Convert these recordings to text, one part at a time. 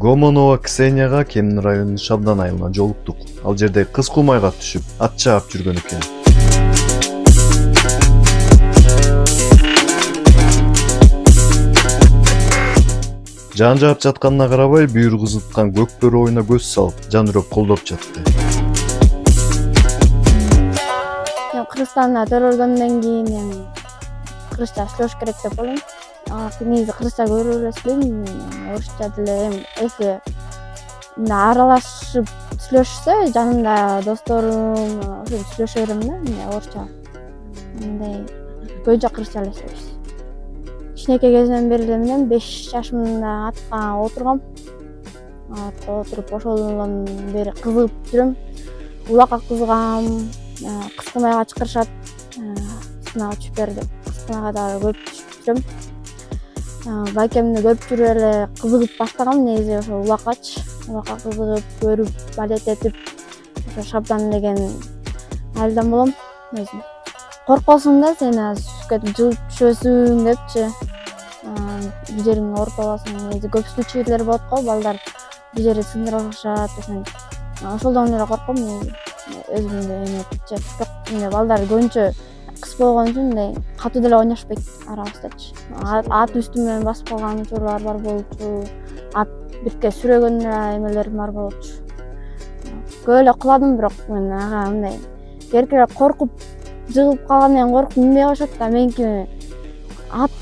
Гомонова Ксенияга Кемин районунун Шабдан айылына жолуктук. Ал жерде кыз кумайга түшүп, ат чаап жүргөн экен. Жан жаап жатканына карабай, бүйүр кызыткан көк бөрү оюна көз салып, жан үрөп колдоп жатты. Кыргызстанда төрөлгөндөн кийин кыргызча сүйлөш керек деп ойлойм. Негизи кыргызча көрө элесмин, орусча деле если аралашып сүйлөшсө, жанымда досторум ошентип сүйлөшө берем да, орусча. Мындай көбүнчө кыргызча эле сүйлөшөбүз. Кичинекей кезимден бери мен 5 жашымда атка отургам. Атка отуруп ошондон бери кызыгып жүрөм. Улакка кызыгам, кыз кумайга чакырышат, сынап учуп бер деп. Кыз кумайга дагы көп түшүп жүрөм. Байкемди көрүп жүрүп эле кызыгып баштагам негизи ошо улаккачы. Улакка кызыгып, көрүп, балет этип, ошо Шабдан деген айылдан болом өзүм. Коркосуң да сен кетип жылып түшөсүң депчи. Бир жериңди ооруп аласың. Негизи көп случайлар болот го, балдар бир жери сындырып алышат, ошентип. Ошолдон эле корком негизи. Өзүмдү эметчи. Бирок балдар көбүнчө кыз болгон үчүн мындай катуу деле ойношпойт арабыздачы. Ат үстүмөн басып калган учурлар бар болчу. Ат бирке сүрөгөн эмелер бар болчу. Көп эле куладым, бирок мен мындай эркелер коркуп жыгылып калгандан кийин коркуп минбей коюшат да. Меники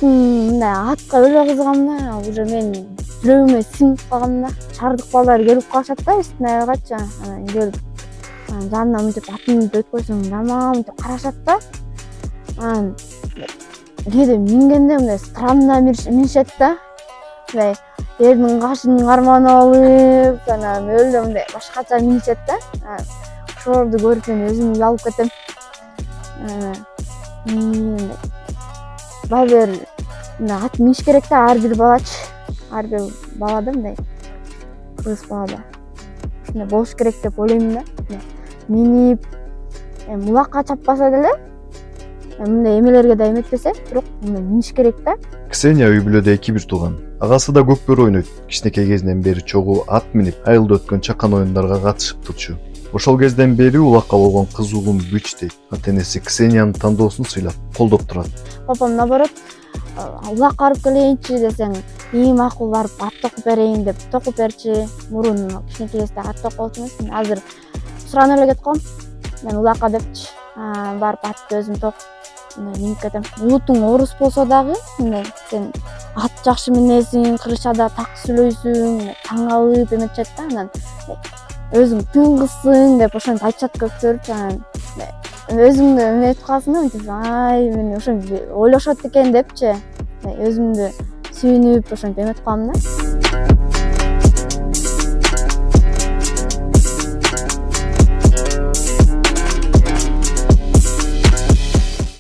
мындай атка өлө кызыгам да, уже мен жүрөгүмө сиңип калган да. Шаардык балдар келип калышат да үстүнө аягачы. Анан келип жанына мынтип атын өтүп койсоң, жаман мынтип карашат да. Анан кээде мингенде мындай странно минишет да. Мындай эрдин кашын карманып алып, анан өлө мындай башкача минишет да. Ошолорду көрүп мен өзүм уялып кетем. Баалыбир ат миниш керек да, ар бир балачы. Ар бир балада мындай кыргыз балада ушундай болуш керек деп ойлойм да. Минип, улакка чаппаса деле, мындай эмелерге да эметпесе, бирок миниш керек да. Ксения үй бүлөдө 2 тууган. Агасы да көк бөрү ойнойт. Кичинекей кезинен бери чогуу ат минип, айылда өткөн чакан оюндарга катышып турчу. Ошол кезден бери улакка болгон кызыгуум күч дейт. Ата-энеси Ксениянын тандоосун сыйлап, колдоп турат. Папам наоборот, улакка барып келейинчи десең, макул барып ат токуп берейин деп токуп берчи. Мурун кичинекей кезде ат токуп болчу эмесмин. Азыр суранып эле кетип калам. Мен улакка депчи. Барып атты өзүм токуп минип кетем. Улутуң орус болсо дагы, мындай сен ат жакшы минесиң, кыргызчада так сүйлөйсүң, таң калып эметишет да. Анан өзүң тың кызсың деп ошентип айтышат көптөрчү. Анан өзүңдү эметип каласың да, мынтип мен ошентип ойлошот экен депчи. Өзүмдү сүйүнүп ошентип эметип калам да.